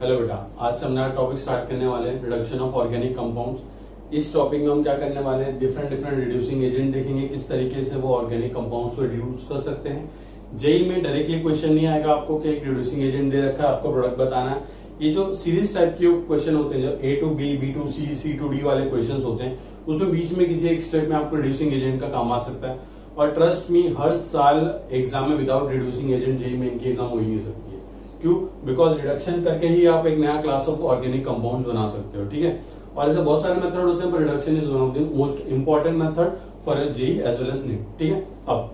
Hello बेटा, आज से हम नया टॉपिक स्टार्ट करने वाले हैं, रिडक्शन ऑफ ऑर्गेनिक कंपाउंड्स। इस टॉपिक में हम क्या करने वाले हैं, डिफरेंट रिड्यूसिंग एजेंट देखेंगे, किस तरीके से वो ऑर्गेनिक कंपाउंड्स को रिड्यूस कर सकते हैं। जेई में डायरेक्टली क्वेश्चन नहीं आएगा आपको कि एक रिड्यूसिंग एजेंट दे रखा है, आपको प्रोडक्ट बताना है। ये जो सीरीज टाइप के क्वेश्चन होते हैं, जो A to B, B to C, C to D वाले क्वेश्चन होते हैं, उसमें बीच में किसी एक स्टेप में आपको रिड्यूसिंग एजेंट का काम आ सकता है। और ट्रस्ट मी, हर साल एग्जाम में without reducing agent JEE main की एग्जाम हो ही नहीं सकती है। क्यों? बिकॉज रिडक्शन करके ही आप एक नया क्लास ऑफ ऑर्गेनिक कंपाउंड्स बना सकते हो। ठीक है, और ऐसे बहुत सारे मेथड होते हैं, पर reduction is one of the most important method for JEE as well as NEET. ठीक है, अब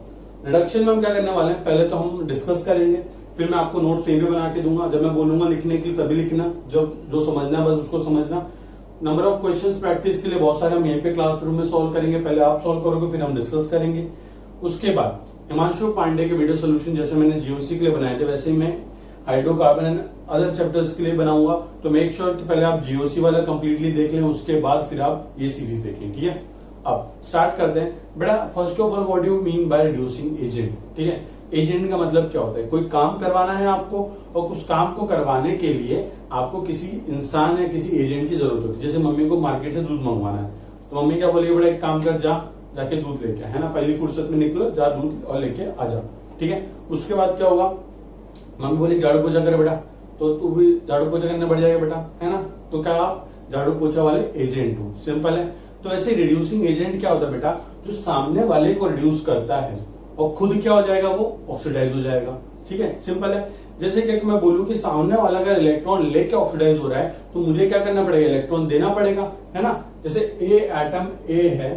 रिडक्शन में हम क्या करने वाले हैं, पहले तो हम डिस्कस करेंगे, फिर मैं आपको नोट्स यहीं पे बना के दूंगा। जब मैं बोलूंगा लिखने के लिए तभी लिखना, जो समझना है बस उसको समझना। नंबर ऑफ क्वेश्चंस प्रैक्टिस के लिए बहुत सारे हम यहीं पे क्लासरूम में सॉल्व करेंगे। पहले आप सॉल्व करोगे, फिर हम डिस्कस करेंगे। उसके बाद हिमांशु पांडे के वीडियो सोल्यूशन जैसे मैंने जीओसी के लिए बनाए थे, वैसे ही मैं हाइड्रोकार्बन एंड अदर चैप्टर्स के लिए बनाऊंगा। तो मेक श्योर कि पहले आप जीओसी वाला कंप्लीटली देख लें, उसके बाद फिर आप ये सीरीज देखें। ठीक है, अब स्टार्ट करते हैं बेटा। First of all, what do you mean by reducing agent? ठीक है, एजेंट का मतलब क्या होता है? कोई काम करवाना है आपको, और उस काम को करवाने के लिए आपको किसी इंसान या किसी एजेंट की जरूरत होती है। जैसे मम्मी को मार्केट से दूध मंगवाना है, तो मम्मी क्या बोलेगी, बेटा एक काम कर, जाके दूध लेके आ, है ना, पहली फुर्सत में निकलो, जा दूध और लेके आ जा। ठीक है, उसके बाद क्या होगा, मम्मी बोली झाड़ू पोछा करे बेटा, तो तू भी झाड़ू पोछा करने बढ़ जाएगा बेटा, है ना। तो क्या आप झाड़ू पोछा वाले एजेंट हो, सिंपल है। तो ऐसे रिड्यूसिंग एजेंट क्या होता है बेटा, जो सामने वाले को रिड्यूस करता है और खुद क्या हो जाएगा, वो ऑक्सीडाइज हो जाएगा। ठीक है, सिंपल है। जैसे कि मैं बोलूं कि सामने वाला अगर इलेक्ट्रॉन लेके ऑक्सीडाइज हो रहा है, तो मुझे क्या करना पड़ेगा, इलेक्ट्रॉन देना पड़ेगा, है ना। जैसे एटम ए है,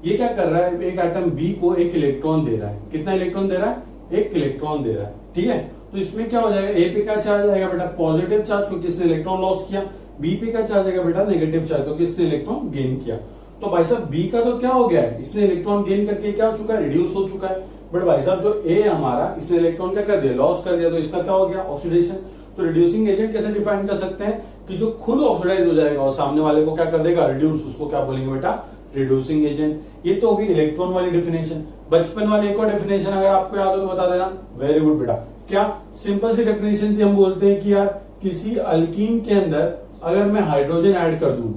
ये क्या कर रहा है, एक एटम बी को एक इलेक्ट्रॉन दे रहा है। कितना इलेक्ट्रॉन दे रहा है? एक इलेक्ट्रॉन दे रहा है। ठीक है, तो इसमें क्या हो जाएगा, ए पे क्या चार्ज आएगा बेटा, पॉजिटिव चार्ज, क्योंकि इसने इलेक्ट्रॉन लॉस किया। बी पे क्या चार्ज आएगा बेटा, नेगेटिव चार्ज, क्योंकि इसने इलेक्ट्रॉन गेन किया। तो भाई साहब बी का तो क्या हो गया है, इसने इलेक्ट्रॉन गेन करके क्या हो चुका है, रिड्यूस हो चुका है। बट भाई साहब जो ए हमारा, इसने इलेक्ट्रॉन क्या कर दिया, लॉस कर दिया, तो इसका क्या हो गया, ऑक्सीडेशन। तो रिड्यूसिंग एजेंट कैसे डिफाइन कर सकते हैं, कि जो खुद ऑक्सीडाइज हो जाएगा और सामने वाले को क्या कर देगा, रिड्यूस, उसको क्या बोलेंगे बेटा, रिड्यूसिंग एजेंट। ये तो होगी इलेक्ट्रॉन वाली डेफिनेशन। बचपन वाली एक और डेफिनेशन अगर आपको याद हो तो बता देना। वेरी गुड बेटा। क्या सिंपल सी डेफिनेशन थी, हम बोलते हैं कि यार किसी अल्कीन के अंदर अगर मैं हाइड्रोजन ऐड कर दूं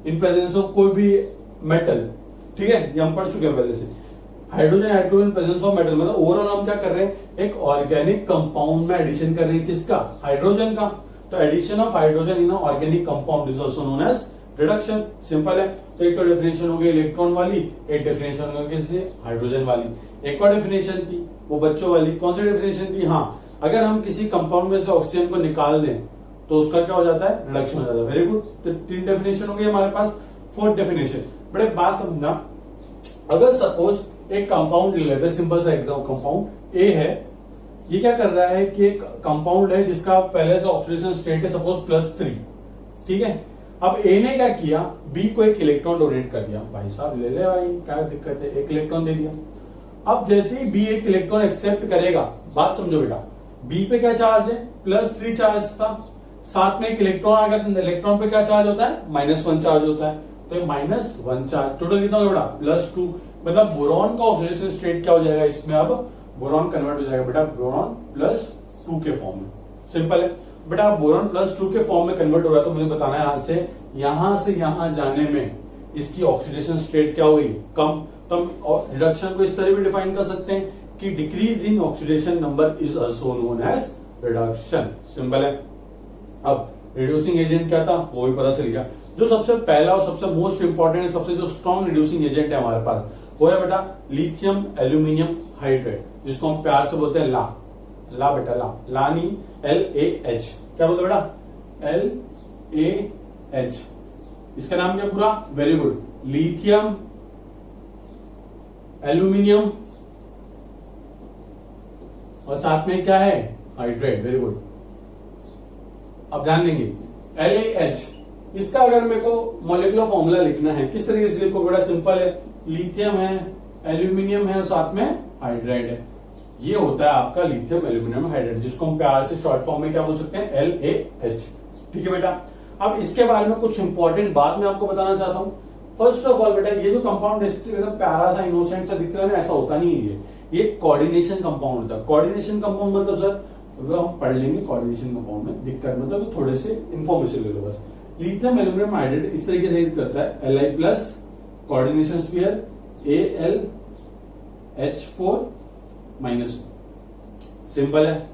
इन प्रेजेंस ऑफ कोई भी मेटल, ठीक है, ये हम पढ़ चुके हैं पहले से, हाइड्रोजन ऐड करो इन प्रेजेंस ऑफ मेटल, मतलब ओवरऑल हम क्या कर रहे हैं, एक ऑर्गेनिक कंपाउंड में एडिशन कर रहे हैं, किसका, हाइड्रोजन का। तो addition of hydrogen in organic compound is also known as reduction. Simple है। तो एक तो डेफिनेशन हो गई इलेक्ट्रॉन वाली, एक डेफिनेशन हो गई किससे, हाइड्रोजन वाली। एक और डेफिनेशन थी वो बच्चों वाली, कौन सी डेफिनेशन थी, हाँ, अगर हम किसी कंपाउंड में से ऑक्सीजन को निकाल दें तो उसका क्या हो जाता है, रिडक्शन हो जाता है। Very good. तो 3 डेफिनेशन हो गई हमारे पास। 4th डेफिनेशन, बट एक बात समझना, अगर सपोज एक कंपाउंड ले लेते हैं, सिंपल सा एग्जाम, कंपाउंड ए है, ये क्या कर रहा है कि एक कंपाउंड है जिसका पहले से ऑक्सीडेशन स्टेट है सपोज +3, ठीक है। अब ए ने क्या किया, बी को एक इलेक्ट्रॉन डोनेट कर दिया, भाई साहब ले ले भाई, क्या दिक्कत है, एक इलेक्ट्रॉन दे दिया। अब जैसे ही बी एक इलेक्ट्रॉन एक्सेप्ट करेगा, बात समझो बेटा, बी पे क्या चार्ज है, +3 चार्ज था, साथ में एक इलेक्ट्रॉन आ गया, तो इलेक्ट्रॉन पे क्या चार्ज होता है, -1 चार्ज होता है। तो -1 चार्ज, टोटल कितना होगा बेटा, +2, मतलब बोरॉन का ऑक्सीडेशन स्टेट क्या हो जाएगा इसमें, अब बोरॉन कन्वर्ट हो जाएगा बेटा बोरॉन +2 के फॉर्म में। सिंपल है बेटा, आप बोरॉन +2 के फॉर्म में कन्वर्ट हो रहा है, तो मुझे बताना है यहां से यहां जाने में इसकी ऑक्सीडेशन स्टेट क्या हुई, कम। तो हम रिडक्शन को इस तरह भी डिफाइन कर सकते हैं कि decrease in oxidation number is also known as reduction. Simple है। अब रिड्यूसिंग एजेंट क्या था वो भी पता चल गया। जो सबसे पहला और सबसे मोस्ट इंपॉर्टेंट, सबसे जो स्ट्रॉन्ग रिड्यूसिंग एजेंट है हमारे पास, वो है बेटा लिथियम एल्यूमिनियम हाइड्रेट, जिसको हम प्यार से बोलते हैं ला बेटा, ला नहीं, LaH। क्या बोलते बेटा, LaH। इसका नाम क्या पूरा, वेरी गुड, लिथियम एल्यूमिनियम और साथ में क्या है, हाइड्रेट। Very good. अब ध्यान देंगे LaH, इसका अगर मेरे को मॉलिक्यूलर फॉर्मूला लिखना है, किस तरीके से लिखो बेटा, सिंपल है, लिथियम है, एल्यूमिनियम है और साथ में हाइड्राइड है। ये होता है आपका लिथियम एल्यूमिनियम हाइड्राइड, जिसको हम प्यार से शॉर्ट फॉर्म में क्या बोल सकते हैं, LaH। ठीक है बेटा। अब इसके बारे में कुछ इंपॉर्टेंट बात मैं आपको बताना चाहता हूं। फर्स्ट ऑफ ऑल बेटा, ये जो कंपाउंड एकदम प्यारा सा इनोसेंट सा दिख रहा है ना, ऐसा होता नहीं है। ये कोऑर्डिनेशन कंपाउंड होता है। कोऑर्डिनेशन कंपाउंड मतलब सर वो हम पढ़ लेंगे कोऑर्डिनेशन कंपाउंड में, दिक्कत मतलब थोड़े से इन्फॉर्मेशन ले लो बस। लिथियम एल्यूमिनियम हाइड्रेट इस तरीके से करता है, Li plus coordination sphere AlH4 minus, simple है,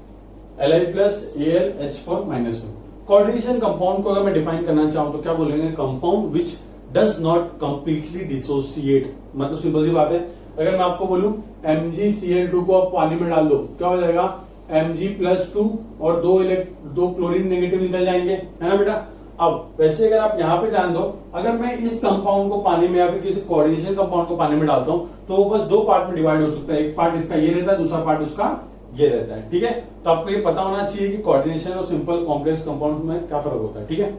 Li plus AlH4 minus. Coordination compound को अगर मैं डिफाइन करना चाहूं तो क्या बोलेंगे, compound which does not completely dissociate. मतलब सिंपल सी बात है, अगर मैं आपको बोलूं MgCl2 को आप पानी में डाल दो, क्या हो जाएगा, Mg+2 और दो क्लोरीन नेगेटिव निकल जाएंगे, है ना बेटा। अब वैसे अगर आप यहाँ पे ध्यान दो, अगर मैं इस कंपाउंड को पानी में या फिर किसी कोऑर्डिनेशन कंपाउंड को पानी में डालता हूं तो वो बस दो पार्ट में डिवाइड हो सकता है, एक पार्ट इसका ये रहता है, दूसरा पार्ट उसका ये रहता है, ठीक है। तो आपको ये पता होना चाहिए कि कोऑर्डिनेशन और सिंपल कॉम्प्लेक्स कंपाउंड में क्या फर्क होता है, ठीक है।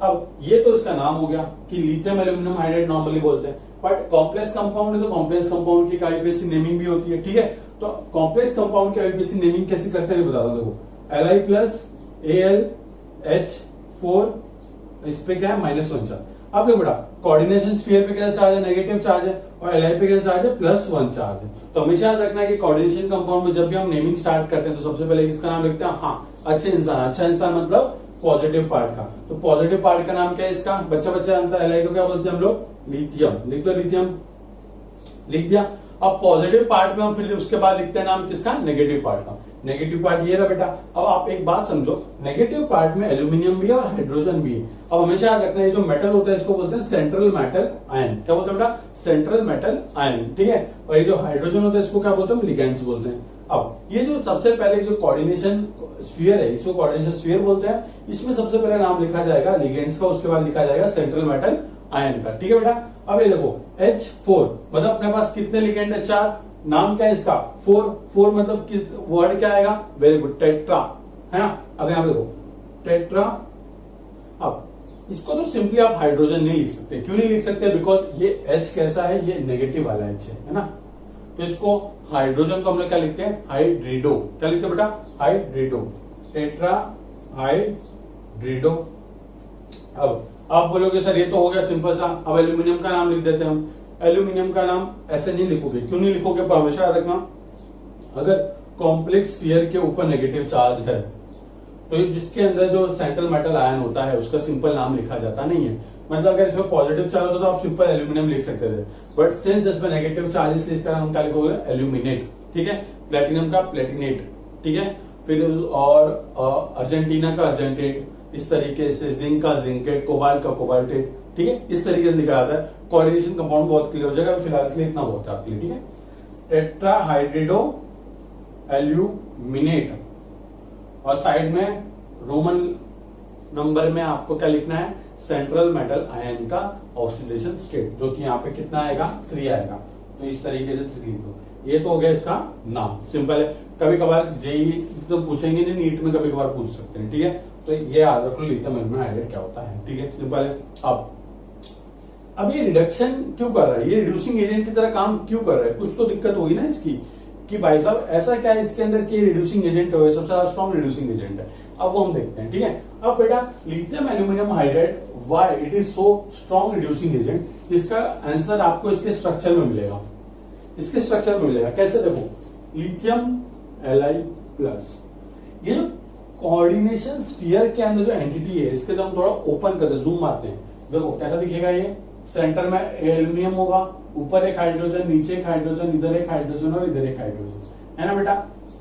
अब ये तो इसका नाम हो गया कि लिथियम एल्यूमिनियम हाइड्रेट नॉर्मली बोलते हैं, बट कॉम्प्लेक्स कंपाउंड है तो कॉम्प्लेक्स कंपाउंड की आईयूपीएसी नेमिंग भी होती है, ठीक है। तो कॉम्प्लेक्स कंपाउंड की आईयूपीएसी नेमिंग कैसे करते हैं बता दो, देखो Li प्लस AlH4 इस पे क्या है -1 चार्ज। अब देखो बेटा कोऑर्डिनेशन स्फीयर पे क्या चार्ज है, नेगेटिव चार्ज है, और Li पे क्या चार्ज है, +1 चार्ज है। तो हमेशा याद रखना है कि कोऑर्डिनेशन कंपाउंड में जब भी हम नेमिंग स्टार्ट करते हैं तो सबसे पहले किसका नाम लिखते हैं, हाँ अच्छा इंसान मतलब पॉजिटिव पार्ट का। तो पॉजिटिव पार्ट का नाम क्या है इसका, बच्चा जानता है, Li को क्या बोलते हैं हम लोग, लिथियम। लिख लो लिथियम, लिख दिया। अब पॉजिटिव पार्ट में हम फिर उसके बाद लिखते हैं नाम किसका, नेगेटिव पार्ट का। नेगेटिव पार्ट ये रहा बेटा। अब आप एक बात समझो, नेगेटिव पार्ट में एल्यूमिनियम भी है और हाइड्रोजन भी है। अब हमेशा याद रखना है जो मेटल होता है इसको बोलते हैं सेंट्रल मेटल आयन। क्या बोलते हैं बेटा, सेंट्रल मेटल आयन, ठीक है। और ये जो हाइड्रोजन होता है इसको क्या बोलते हैं, लिगेंड्स बोलते हैं। अब ये जो सबसे पहले जो कोऑर्डिनेशन स्फीयर है इसको कोऑर्डिनेशन स्फीयर बोलते हैं। इसमें सबसे पहले नाम लिखा जाएगा लिगेंड्स का, उसके बाद लिखा जाएगा सेंट्रल मेटल आयन का, ठीक है बेटा। अब ये देखो H4 मतलब अपने पास कितने लिगेंड है, 4। नाम क्या है इसका, 4 मतलब किस वर्ड क्या आएगा, वेरी गुड, टेट्रा, है ना। अब यहां पे देखो टेट्रा। अब इसको तो सिंपली आप हाइड्रोजन नहीं लिख सकते, क्यों नहीं लिख सकते, बिकॉज ये H कैसा है, ये नेगेटिव वाला H है ना। तो इसको हाइड्रोजन को हम लोग क्या लिखते हैं, हाइड्रिडो। क्या लिखते हैं बेटा, हाइड्रिडो, टेट्रा हाइड्रिडो। अब आप बोलोगे सर ये तो हो गया सिंपल सा, अब एल्यूमिनियम का नाम लिख देते हैं हम। एल्यूमिनियम का नाम ऐसे नहीं लिखोगे, क्यों नहीं लिखोगे, पर हमेशा याद रखना अगर कॉम्प्लेक्स स्फीयर के ऊपर नेगेटिव चार्ज है तो जिसके अंदर जो सेंट्रल मेटल आयन होता है उसका सिंपल नाम लिखा जाता नहीं है। मतलब अगर इसमें पॉजिटिव चार्ज होता तो आप सिंपल एल्यूमिनियम लिख सकते थे, बट सिंस इसमें नेगेटिव चार्ज इसलिए इसका नाम क्या लिखोगे, एल्यूमिनेट, ठीक है। प्लेटिनम का प्लेटिनेट, ठीक है। फिर और अर्जेंटीना का अर्जेंटेट, इस तरीके से जिंक का जिंकेट, कोबाल्ट का कोबाल्टेट, ठीक है। इस तरीके से लिखा जाता है। कोऑर्डिनेशन कंपाउंड बहुत क्लियर हो जाएगा, फिलहाल के लिए इतना बहुत है आपके लिए, ठीक है। टेट्राहाइड्रिडो एल्यूमिनेट, और साइड में रोमन नंबर में आपको क्या लिखना है, सेंट्रल मेटल आयन का ऑक्सीडेशन स्टेट, जो कि यहाँ पे कितना आएगा, 3 आएगा। तो इस तरीके से 3 लिख दो। ये तो हो गया इसका नाम, सिंपल है। कभी कभार जेई तो पूछेंगे नहीं, नीट में कभी कभार पूछ सकते हैं, ठीक है। तो ये याद रख लो लिथियम एल्यूमिनियम हाइड्रेट क्या होता है, ठीक है, सिंपल है। अब ये रिडक्शन क्यों कर रहा है, ये रिड्यूसिंग एजेंट की तरह काम क्यों कर रहा है, कुछ तो दिक्कत होगी ना इसकी, कि भाई साहब ऐसा क्या है इसके अंदर कि रिड्यूसिंग एजेंट हो, सबसे ज्यादा स्ट्रॉन्ग रिड्यूसिंग एजेंट है। अब वो हम देखते हैं, ठीक है। अब बेटा lithium aluminium hydrate why it is so strong reducing agent, इसका आंसर आपको इसके स्ट्रक्चर में मिलेगा। इसके स्ट्रक्चर में मिलेगा कैसे, देखो लिथियम Li+, ये जो कोऑर्डिनेशन स्फीयर के अंदर जो एंटिटी है इसके जब हम थोड़ा ओपन करते हैं, जूम मारते हैं, देखो कैसा दिखेगा। ये सेंटर में एल्यूमिनियम होगा, ऊपर एक हाइड्रोजन, नीचे एक हाइड्रोजन, इधर एक हाइड्रोजन और इधर एक हाइड्रोजन, है ना बेटा।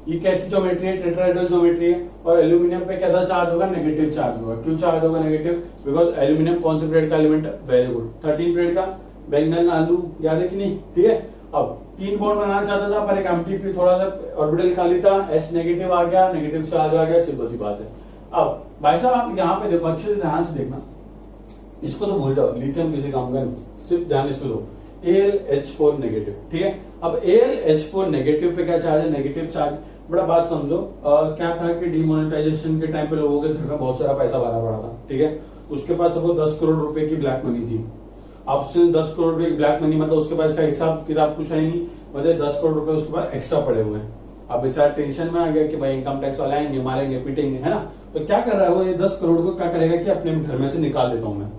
ये कैसी ज्योमेट्री है, टेट्राहेड्रल ज्योमेट्री है। और एल्यूमिनियम पे कैसा चार्ज होगा, नेगेटिव चार्ज होगा। क्यों चार्ज होगा नेगेटिव, बिकॉज एल्यूमिनियम कौन से पीरियड का एलिमेंट है, वेरी गुड, 13 पीरियड का। बैंगन आलू याद है कि नहीं, ठीक है। अब 3 बॉन्ड बनाना चाहता था पर एक एम्प्टी थोड़ा सा ऑर्बिटल खाली था, H नेगेटिव आ गया, नेगेटिव चार्ज आ गया, सिंपल सी बात है। अब भाई साहब आप यहाँ पे देखो, अच्छे से ध्यान से देखना, इसको तो भूल जाओ, लिथियम किसी काम का नहीं, सिर्फ ध्यान इसमें दो, AlH4 नेगेटिव, ठीक है। अब AlH4 नेगेटिव पे क्या चार्ज है, नेगेटिव चार्ज। बड़ा बात समझो, क्या था कि डिमोनेटाइजेशन के टाइम पे लोगों के घर में बहुत सारा पैसा भरा पड़ा था, ठीक है। उसके पास सबको 10 करोड़ रुपए की ब्लैक मनी थी। अब से 10 करोड़ रुपए की ब्लैक मनी मतलब उसके पास का हिसाब किताब कुछ है नहीं, मतलब 10 करोड़ रुपए उसके पास एक्स्ट्रा पड़े हुए हैं। अब बेचारा टेंशन में आ गया कि भाई इनकम टैक्स वाले आएंगे, मारेंगे, पीटेंगे, है ना। तो क्या कर रहा है वो, ये 10 करोड़ को क्या करेगा कि अपने घर में से निकाल देता हूं मैं,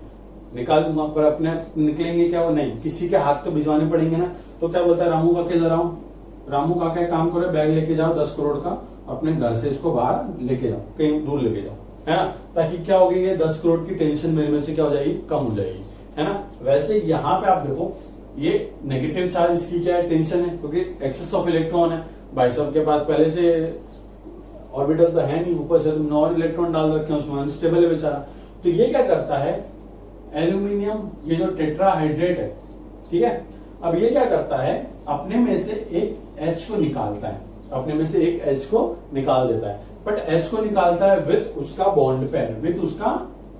निकाल दूंगा, पर अपने निकलेंगे क्या वो नहीं, किसी के हाथ तो भिजवाने पड़ेंगे ना। तो क्या बोलता है रामू काके, जरा रामू काका एक काम करो, बैग लेके जाओ 10 करोड़ का अपने घर से इसको बाहर लेके जाओ, कहीं दूर लेके जाओ, है ना, ताकि क्या होगी, ये 10 करोड़ की टेंशन मेरे में से क्या हो जाएगी, कम हो जाएगी, है ना। वैसे यहाँ पे आप देखो ये नेगेटिव चार्ज इसकी क्या है, टेंशन है, क्योंकि एक्सेस ऑफ इलेक्ट्रॉन है। भाई साहब के पास पहले से ऑर्बिटल तो है नहीं, ऊपर से तुम नॉन इलेक्ट्रॉन डाल रखे हैं उसमें, अनस्टेबल है बेचारा। तो ये क्या करता है, एल्यूमिनियम ये जो टेट्राहाइड्रेट है, ठीक है, अब ये क्या करता है, अपने में से एक H को निकालता है, अपने में से एक H को निकाल देता है, बट H को निकालता है विथ उसका बॉन्ड पेयर, विथ उसका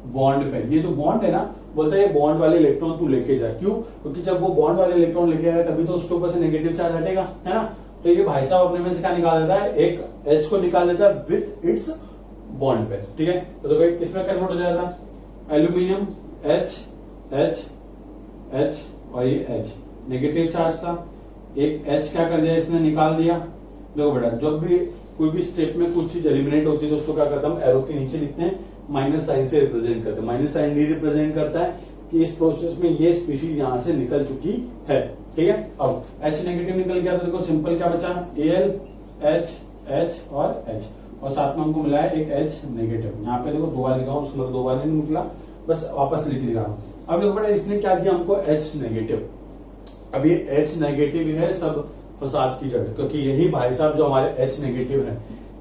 बॉन्ड पेयर। ये जो बॉन्ड है ना, बोलता है ये बॉन्ड वाले इलेक्ट्रॉन तू लेके जा। क्यों? क्योंकि जब वो बॉन्ड वाले इलेक्ट्रॉन लेके आएगा तभी तो उसके ऊपर से नेगेटिव चार्ज हटेगा, है ना। तो ये भाई साहब अपने में से क्या निकाल देता है, एक H को निकाल देता है विथ इट्स बॉन्ड पेयर, ठीक है। तो भाई किसमें कन्वर्ट हो जाता है, एल्यूमिनियम H H H और ये H नेगेटिव चार्ज था, एक H क्या कर दिया इसने, निकाल दिया। देखो बेटा, जब भी कोई भी स्टेप में कुछ चीज एलिमिनेट होती है तो उसको क्या करता है, हम एरो के नीचे लिखते हैं, माइनस साइन से रिप्रेजेंट करते हैं। माइनस साइन नहीं रिप्रेजेंट करता है कि इस प्रोसेस में ये स्पीशीज यहां से निकल चुकी है, ठीक है। अब H नेगेटिव निकल गया तो देखो सिंपल क्या बचा, Al H H और H, और साथ में हमको मिला है एक H नेगेटिव। यहाँ पे देखो 2 बार लिखा हूँ, उसमें 2 बार नहीं निकला, बस वापस लिख दिया हूँ। अब देखो बेटा, इसने क्या दिया हमको, H नेगेटिव। अब ये H नेगेटिव है सब फसाद की जड़, क्योंकि यही भाई साहब जो हमारे H नेगेटिव है,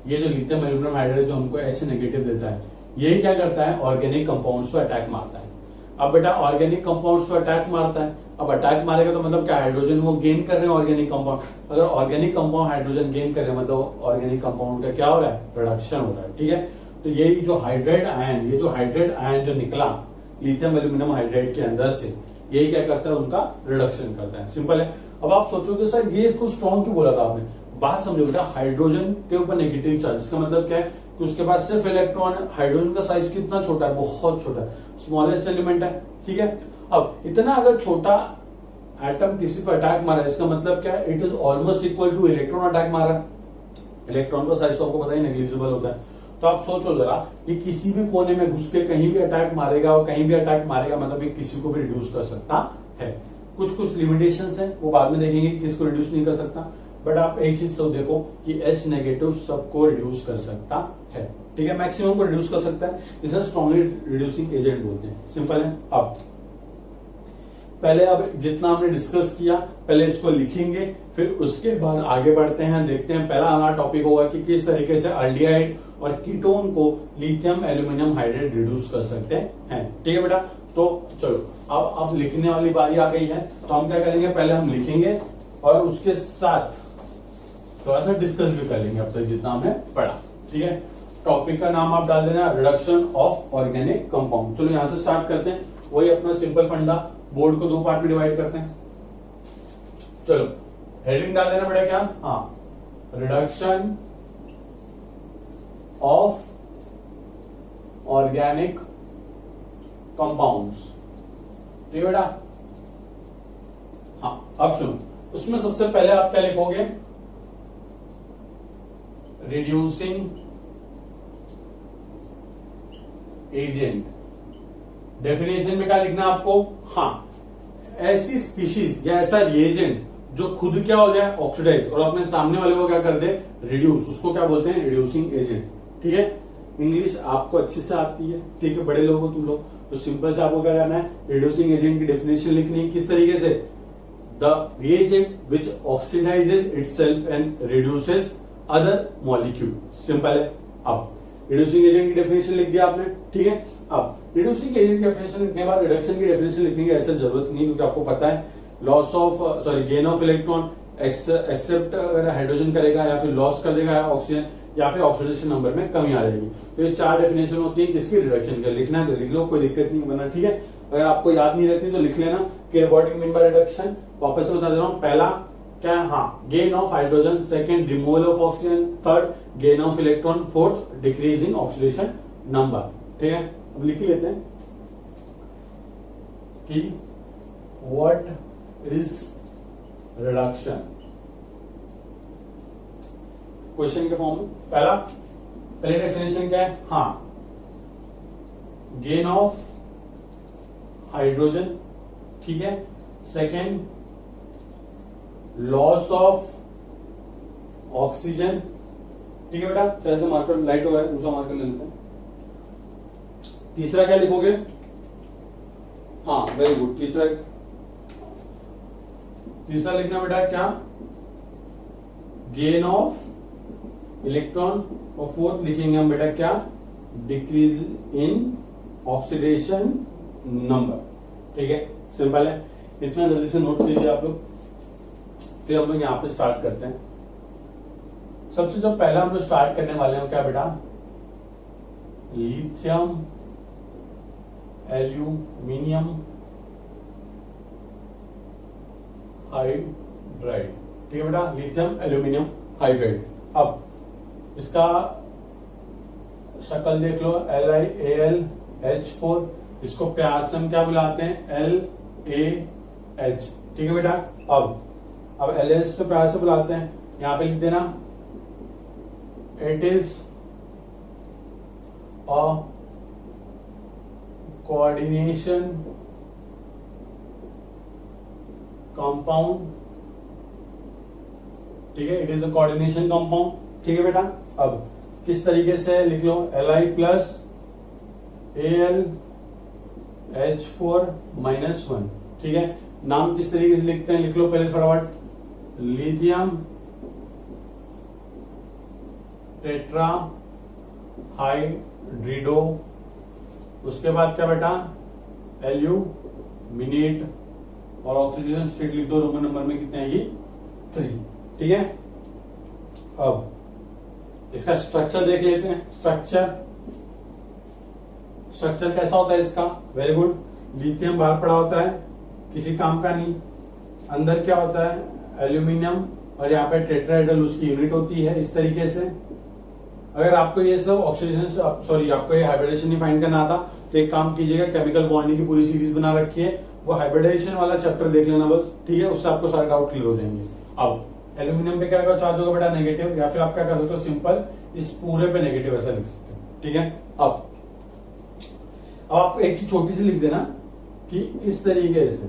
ये जो लिथियम एल्यूमिनियम हाइड्राइड जो हमको H नेगेटिव देता है, यही क्या करता है, ऑर्गेनिक कंपाउंड्स पर अटैक मारता है। अब बेटा ऑर्गेनिक कंपाउंड्स पर अटैक मारता है, अब अटैक मारेगा तो मतलब क्या, हाइड्रोजन वो गेन कर रहे हैं ऑर्गेनिक कंपाउंड। अगर ऑर्गेनिक कंपाउंड हाइड्रोजन गेन कर रहे हैं मतलब ऑर्गेनिक कंपाउंड का क्या हो रहा है, प्रोडक्शन हो रहा है, ठीक है। तो यही जो हाइड्राइड आयन, ये जो हाइड्राइड आयन जो निकला लिथियम एल्यूमिनियम हाइड्राइड के अंदर से, यही क्या करता है, उनका रिडक्शन करता है, सिंपल है। अब आप सोचोगे सर ये इसको स्ट्रॉन्ग क्यों बोला था आपने, बात समझो बेटा, हाइड्रोजन के ऊपर नेगेटिव चार्ज, इसका मतलब क्या है कि उसके पास सिर्फ इलेक्ट्रॉन है। हाइड्रोजन का साइज कितना छोटा है, बहुत छोटा है, स्मॉलेस्ट एलिमेंट है, ठीक है। अब इतना अगर छोटा एटम किसी पर अटैक मारा, इसका मतलब क्या है, it is almost equal two electron attack मारा। इलेक्ट्रॉन का साइज तो आपको पता ही नेग्लिजिबल होता है। तो आप सोचो जरा, ये किसी भी कोने में घुस के कहीं भी अटैक मारेगा, और कहीं भी अटैक मारेगा मतलब ये किसी को भी रिड्यूस कर सकता है। कुछ कुछ लिमिटेशंस हैं, वो बाद में देखेंगे कि किसको रिड्यूस नहीं कर सकता, बट आप एक चीज सब देखो कि H नेगेटिव सबको रिड्यूस कर सकता है, ठीक है, मैक्सिमम को रिड्यूस कर सकता है, इसे स्ट्रॉन्गली रिड्यूसिंग एजेंट बोलते हैं, सिंपल है। अब पहले अब जितना हमने डिस्कस किया, पहले इसको लिखेंगे, फिर उसके बाद आगे बढ़ते हैं, देखते हैं। पहला हमारा टॉपिक होगा कि किस तरीके से एल्डिहाइड और कीटोन को लिथियम एल्यूमिनियम हाइड्राइड रिड्यूस कर सकते हैं, ठीक है बेटा। तो चलो अब लिखने वाली बारी आ गई है, तो हम क्या करेंगे, पहले हम लिखेंगे और उसके साथ थोड़ा सा डिस्कस भी कर लेंगे अब तक जितना हमने पढ़ा, ठीक है। टॉपिक का नाम आप डाल देना रिडक्शन ऑफ ऑर्गेनिक कंपाउंड। चलो यहां से स्टार्ट करते हैं, वही अपना सिंपल फंडा, बोर्ड को 2 पार्ट में डिवाइड करते हैं। चलो हेडिंग डाल देना बेटा, क्या, हाँ, रिडक्शन ऑफ ऑर्गेनिक कंपाउंड्स, ठीक है बेटा। हाँ अब सुनो, उसमें सबसे पहले आप क्या लिखोगे, रिड्यूसिंग एजेंट। डेफिनेशन में क्या लिखना आपको, हाँ, ऐसी स्पीशीज या ऐसा रिएजेंट जो खुद क्या हो जाए, ऑक्सीडाइज, और अपने सामने वाले को क्या कर दे, रिड्यूस, उसको क्या बोलते हैं, रिड्यूसिंग एजेंट, ठीक है। इंग्लिश आपको अच्छे से आती है, ठीक है, बड़े लोग हो तुम लोग, तो सिंपल से आपको क्या करना है, रिड्यूसिंग एजेंट की डेफिनेशन लिखनी है, किस तरीके से, the reagent which oxidises itself and reduces other molecule, simple है। अब रिड्यूसिंग एजेंट की डेफिनेशन लिख दिया आपने, ठीक है। अब रिड्यूसिंग एजेंट की डेफिनेशन लिखने के बाद रिडक्शन की डेफिनेशन लिखने की ऐसा जरूरत नहीं, क्योंकि आपको पता है loss of gain of electron accept अगर हाइड्रोजन करेगा या फिर लॉस कर देगा ऑक्सीजन, या फिर ऑक्सीडेशन नंबर में कमी आ जाएगी। तो ये 4 डेफिनेशन होती है किसकी, रिडक्शन का। लिखना है तो लिख लो, कोई दिक्कत नहीं बना, ठीक है। अगर आपको याद नहीं रहती तो लिख लेना कि what you mean by reduction. वापस से बता दे रहा हूं, पहला क्या है, हाँ, gain of hydrogen, second removal of oxygen, third gain of electron, fourth decreasing oxidation number, ठीक है। अब लिख लेते हैं कि व्हाट इज रिडक्शन, क्वेश्चन के फॉर्म में। पहले डेफिनेशन क्या है, हाँ, गेन ऑफ हाइड्रोजन, ठीक है। सेकेंड लॉस ऑफ ऑक्सीजन, ठीक है बेटा, जैसे मार्कर लाइट हो रहा है दूसरा मार्कर ले लेते हैं। तीसरा क्या लिखोगे? हाँ वेरी गुड, तीसरा लिखना बेटा क्या? Gain of electron. और फोर्थ लिखेंगे हम बेटा क्या? Decrease in oxidation number. ठीक है, सिंपल है, इतना जल्दी से नोट कीजिए आप लोग। फिर हम लोग यहां पे स्टार्ट करते हैं। सबसे जो पहला हम लोग स्टार्ट करने वाले हैं क्या बेटा? Lithium aluminium hydride. ठीक है बेटा, लिथियम एल्यूमिनियम हाइड्राइड। अब इसका शक्ल देख लो, LiAlH4। इसको प्यार से हम क्या बुलाते हैं? LaH। ठीक है बेटा, अब LaH तो प्यार से बुलाते हैं, यहां पे लिख देना it is a coordination compound. ठीक है, it is a coordination compound. ठीक है बेटा, अब किस तरीके से लिख लो? Li plus AlH4-1। ठीक है, नाम किस तरीके से लिखते हैं लिख लो पहले फटाफट। Lithium tetra hydrido. उसके बाद क्या बेटा? एल्यूमिनेट। और ऑक्सीजन स्टेट लिख दो, रोमन नंबर में कितने आएगी? 3। ठीक है, अब इसका स्ट्रक्चर देख लेते हैं। स्ट्रक्चर कैसा होता है इसका? वेरी गुड, लिथियम बाहर पड़ा होता है, किसी काम का नहीं। अंदर क्या होता है? एल्यूमिनियम, और यहाँ पे टेट्राहेड्रल उसकी यूनिट होती है इस तरीके से। अगर आपको ये सब ऑक्सीडेशन आपको ये हाइब्रिडेशन नहीं फाइंड करना था तो एक काम कीजिएगा, केमिकल बॉन्डिंग की पूरी सीरीज बना रखी है, वो हाइब्रिडेशन वाला चैप्टर देख लेना बस। ठीक है, उससे आपको सारे डाउट क्लियर हो जाएंगे। अब एल्यूमिनियम पे क्या चार्ज होगा बेटा? नेगेटिव। या फिर आप क्या कर सकते हो? सिंपल इस पूरे पे नेगेटिव ऐसा लिख सकते हो। ठीक है, अब आप एक चीज छोटी सी लिख देना कि इस तरीके से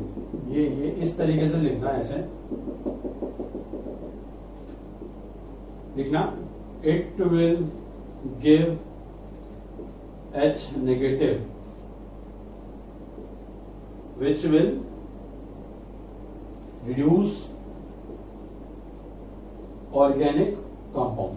ये इस तरीके से लिखना, ऐसे लिखना, it will give H negative which will reduce organic compound.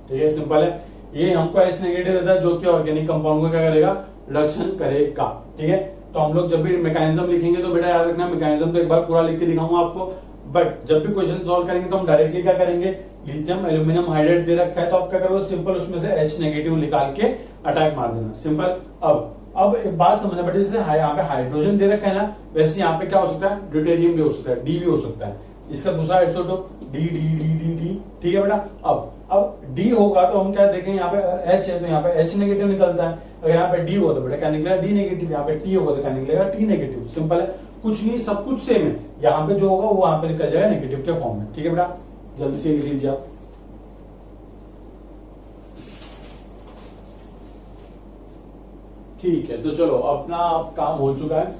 ठीक है, सिंपल है, ये हमको H नेगेटिव देता है जो कि ऑर्गेनिक कंपाउंड को क्या करेगा? रिडक्शन करेगा। ठीक है, तो हम लोग जब भी मैकेनिज्म लिखेंगे तो बेटा याद रखना, मैकेनिज्म तो एक बार पूरा लिख के दिखाऊंगा आपको, बट जब भी क्वेश्चन सॉल्व करेंगे तो हम डायरेक्टली क्या करेंगे? लिथियम एल्यूमिनियम हाइड्राइड दे रखा है तो आप क्या करोगे? सिंपल उसमें से H नेगेटिव निकाल के अटैक मार देना, सिंपल। अब एक बात समझना बेटा, जैसे यहाँ पे हाइड्रोजन दे रखा है ना, वैसे यहाँ पे क्या हो सकता है? ड्यूटेरियम भी हो सकता है, डी भी हो सकता है। इसका दूसरा isotope D D D D D. ठीक है बेटा, अब डी होगा तो हम क्या देखेंगे? यहाँ पे H है तो यहाँ पे H नेगेटिव निकलता है। अगर यहाँ पे डी होगा तो बेटा क्या निकलेगा? D negative. यहाँ पे टी होगा तो क्या निकलेगा? T negative. सिंपल है, कुछ नहीं, सब कुछ सेम है। यहाँ पे जो होगा वो वहां पे निकल जाएगा नेगेटिव के फॉर्म में। ठीक है बेटा, जल्दी से लिख लीजिए आप। ठीक है, तो चलो अपना काम हो चुका है,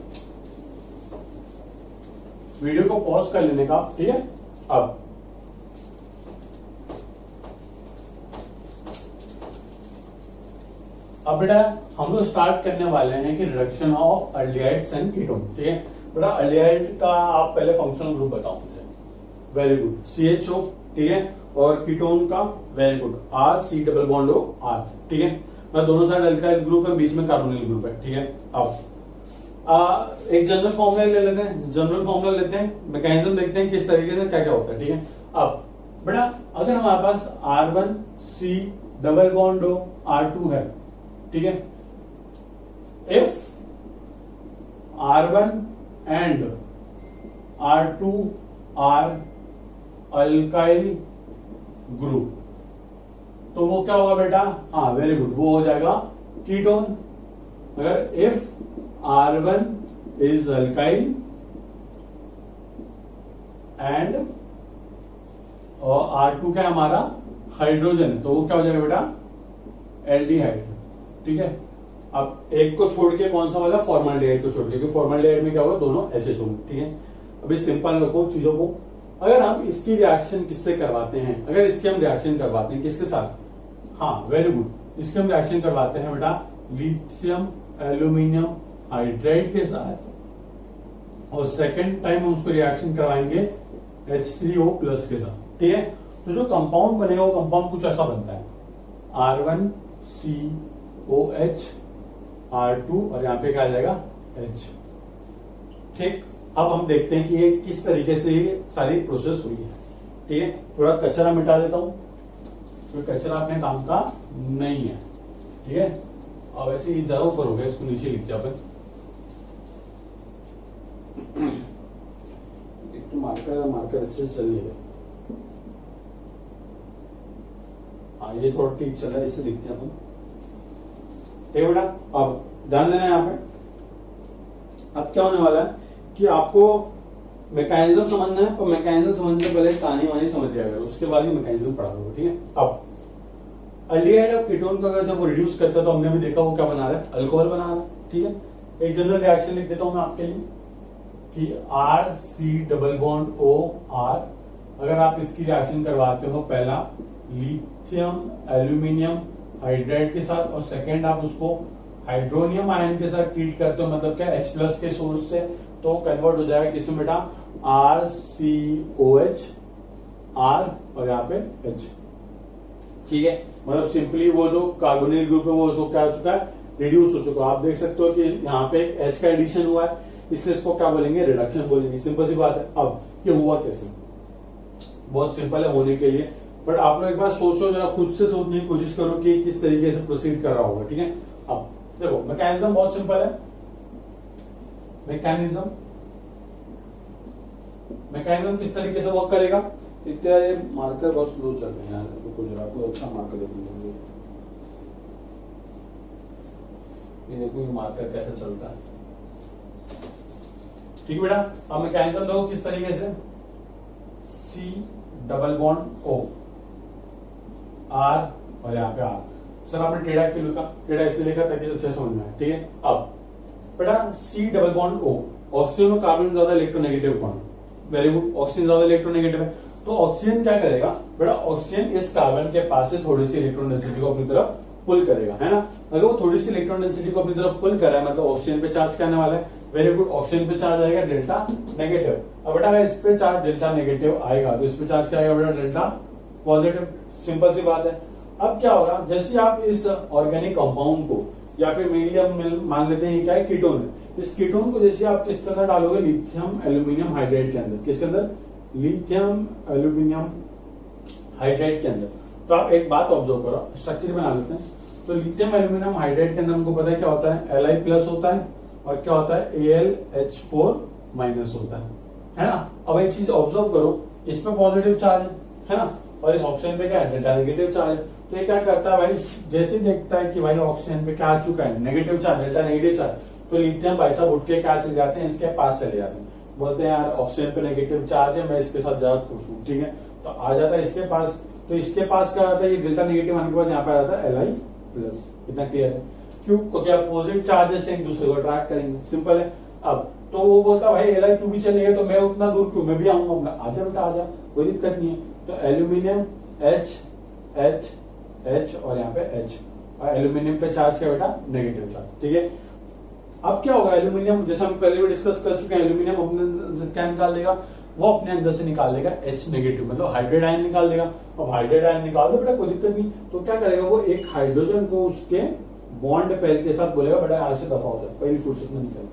वीडियो को पॉज कर लेने का। ठीक है, अब बेटा हम लोग स्टार्ट करने वाले हैं कि reduction of aldehydes and ketone. ठीक है बेटा, अल्डिहाइड का आप पहले फंक्शनल ग्रुप बताओ मुझे। Very good, CHO। ठीक है, और कीटोन का वेरी गुड, RC≡R। ठीक है, मतलब दोनों साइड अल्काइल ग्रुप है, बीच में कार्बोनिल ग्रुप है। ठीक है, अब एक जनरल फॉर्मूला ले लेते हैं, मैकेनिज्म देखते हैं किस तरीके से क्या क्या होता है। ठीक है, अब बेटा अगर हमारे पास R1C≡R2 है, ठीक है, if R1 and R2 are alkyl group, तो वो क्या होगा बेटा? हाँ वेरी गुड, वो हो जाएगा कीटोन। अगर if R1 is alkyl and R2 क्या है हमारा? हाइड्रोजन, तो वो क्या हो जाएगा बेटा? एल्डिहाइड। ठीक है, अब एक को छोड़ के कौन सा वाला? फॉर्मल्डिहाइड को छोड़ के, क्योंकि फॉर्मल्डिहाइड में क्या होगा? दोनों HH होंगे। ठीक है, अभी सिंपल रखो चीजों को। अगर हम इसकी रिएक्शन किससे करवाते हैं? अगर इसकी हम रिएक्शन करवाते हैं किसके साथ? हाँ वेरी गुड, इसके हम रिएक्शन करवाते हैं बेटा लिथियम एल्यूमिनियम हाइड्राइड के साथ, और सेकेंड टाइम हम उसको रिएक्शन करवाएंगे H3O प्लस के साथ। ठीक है, तो जो कंपाउंड बनेगा वो कंपाउंड कुछ ऐसा बनता है R1COH R2 और यहाँ पे क्या आ जाएगा H। ठीक, अब हम देखते हैं कि ये किस तरीके से ये सारी प्रोसेस हुई है। ठीक है, थोड़ा कचरा मिटा देता हूं, तो कचरा अपने काम का नहीं है। ठीक है, अब ऐसे ही ज्यादा ऊपर हो गया, इसको नीचे लिखते हैं अपन। एक तो मार्कर अच्छे से चल नहीं रहा, हाँ ये थोड़ा ठीक चल रहा है, इससे लिखते हैं अपन। ठीक है बेटा, अब ध्यान देना यहाँ पे। अब क्या होने वाला है कि आपको मैकेनिज्म समझना है, पर मैकेनिज्म समझने से पहले कहानी वानी समझ लिया करो, उसके बाद ही मैकेनिज्म पढ़ा दो। ठीक है, अब अल्डिहाइड और कीटोन को अगर जब वो रिड्यूस करता है तो हमने भी देखा वो क्या बना रहा है, अल्कोहल बना रहा है। ठीक है, एक जनरल रिएक्शन लिख देता हूं मैं आपके लिए कि RC≡OR। अगर आप इसकी रिएक्शन करवाते हो पहला लिथियम एल्यूमिनियम हाइड्राइड के साथ, और सेकेंड आप उसको हाइड्रोनियम आयन के साथ ट्रीट करते हो, मतलब क्या H प्लस के सोर्स से, तो कन्वर्ट हो जाएगा किसमें बेटा RCOH R और यहाँ पे H। ठीक है, मतलब सिंपली वो जो कार्बोनिल ग्रुप है वो तो क्या हो चुका है, रिड्यूस हो चुका है। आप देख सकते हो कि यहाँ पे एक H का एडिशन हुआ है, इसलिए इसको क्या बोलेंगे, रिडक्शन बोलेंगे। सिंपल सी बात है। अब ये हुआ कैसे, बहुत सिंपल है होने के लिए, बट आप लोग एक बार सोचो, जरा खुद से सोचने की कोशिश करो कि किस तरीके से प्रोसीड कर रहा होगा। ठीक है, अब देखो मैकेनिज्म बहुत सिंपल है। मैकेनिज्म किस तरीके से वर्क करेगा, इतना ये मार्कर बहुत स्लो चल रहे हैं यार, तो जरा कोई अच्छा मार्कर देखो। ये देखो ये मार्कर कैसे चलता है। ठीक है बेटा, अब मैकेनिज्म देखो किस तरीके से, C≡O R और यहाँ पे R। सर आपने टेढ़ा क्यों लिखा, टेढ़ा इसलिए लिखा ताकि अच्छे समझ में आए। ठीक है, अब बेटा C≡O, ऑक्सीजन और कार्बन ज्यादा इलेक्ट्रोनेगेटिव कौन, वेरी गुड, ऑक्सीजन ज्यादा इलेक्ट्रोनेगेटिव है, तो ऑक्सीजन क्या करेगा बेटा, ऑक्सीजन इस कार्बन के पास से थोड़ी सी इलेक्ट्रॉन डेंसिटी को अपनी तरफ पुल करेगा, है ना। अगर वो थोड़ी सी इलेक्ट्रॉन डेंसिटी को अपनी तरफ पुल कर रहा है, मतलब ऑक्सीजन पे चार्ज करने वाला है, वेरी गुड, ऑक्सीजन पे चार्ज आएगा डेल्टा नेगेटिव। अब बेटा अगर इस पे चार्ज डेल्टा नेगेटिव आएगा तो इस पे चार्ज क्या आएगा बेटा, डेल्टा पॉजिटिव। सिंपल सी बात है। अब क्या होगा, जैसे आप इस ऑर्गेनिक कंपाउंड को, या फिर मेनली हम मान लेते हैं क्या है, कीटोन है, इस कीटोन को जैसे आप किसके अंदर डालोगे, लिथियम एल्यूमिनियम हाइड्राइड के अंदर, किसके अंदर, लिथियम एल्यूमिनियम हाइड्राइड के अंदर, तो आप एक बात ऑब्जर्व करो, स्ट्रक्चर बना लेते हैं। तो लिथियम एल्यूमिनियम हाइड्राइड के अंदर हमको पता है क्या होता है, Li प्लस होता है, और क्या होता है, AlH4 माइनस होता है ना। अब एक चीज ऑब्जर्व करो, इस पे पॉजिटिव चार्ज है ना, और इस ऑक्सीजन पे क्या है, डेल्टा नेगेटिव चार्ज है। तो ये क्या करता है भाई, जैसे देखता है कि भाई ऑक्सीजन पे क्या आ चुका है, negative charge, delta negative charge, तो लिथियम भाई साहब उठ के क्या चले जाते हैं, इसके पास चले जाते हैं, बोलते हैं यार ऑक्सीजन पे नेगेटिव चार्ज है, मैं इसके साथ ज्यादा खुश हूँ। ठीक है, तो आ जाता है इसके पास, तो इसके पास क्या आता है, ये डेल्टा नेगेटिव आने के बाद यहाँ पे आ जाता है Li प्लस। इतना क्लियर है, क्यों, क्योंकि अपोजिट चार्जेस एक दूसरे को अट्रैक्ट करेंगे, सिंपल है। अब तो वो बोलता भाई Li तू भी चलेगा तो मैं उतना दूर क्यों, मैं भी आऊंगा, आजा बेटा आजा, कोई दिक्कत नहीं है। तो एल्यूमिनियम H H H और यहाँ पे H, और एल्यूमिनियम पे चार्ज क्या बेटा, नेगेटिव चार्ज। ठीक है, अब क्या होगा, एल्यूमिनियम जैसे हम पहले भी डिस्कस कर चुके हैं, एल्यूमिनियम अपने क्या निकाल लेगा, वो अपने अंदर से निकाल लेगा H नेगेटिव, मतलब हाइड्राइड आयन निकाल लेगा। अब हाइड्राइड आयन निकाल दो बेटा, कोई दिक्कत नहीं, तो क्या करेगा वो, एक हाइड्रोजन को उसके बॉन्ड पेयर के साथ बोलेगा बेटा यहाँ से दफा हो जाए, पहली फुर्सत में निकल,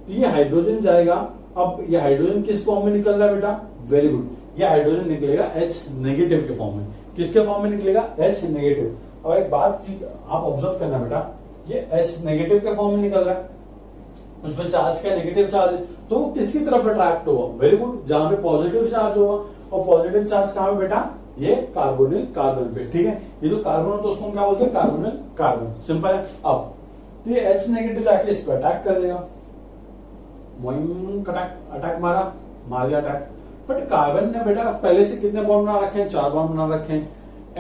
तो ये हाइड्रोजन जाएगा। अब ये हाइड्रोजन किस फॉर्म में निकल रहा है बेटा, वेरी गुड, ये हाइड्रोजन निकलेगा H नेगेटिव के फॉर्म में। किसके फॉर्म में निकलेगा, H नेगेटिव। अब एक बात आप ऑब्जर्व करना बेटा, ये H नेगेटिव के फॉर्म में निकल रहा है, उसमें चार्ज का नेगेटिव चार्ज है, तो वो किसकी तरफ अट्रैक्ट होगा, वेरी गुड, जहां पे पॉजिटिव चार्ज होगा, और पॉजिटिव चार्ज कहां पे बेटा, ये कार्बोनिल कार्बन पे। ठीक है, ये जो कार्बन तो उसको क्या बोलते हैं, कार्बोनिल कार्बन, सिंपल है। अब तो ये H नेगेटिव जाके इस पे अटैक कर देगा, अटैक मार दिया अटैक, बट कार्बन ने बेटा पहले से कितने बॉन्ड बना रखे हैं, 4 बॉन्ड बना रखे हैं।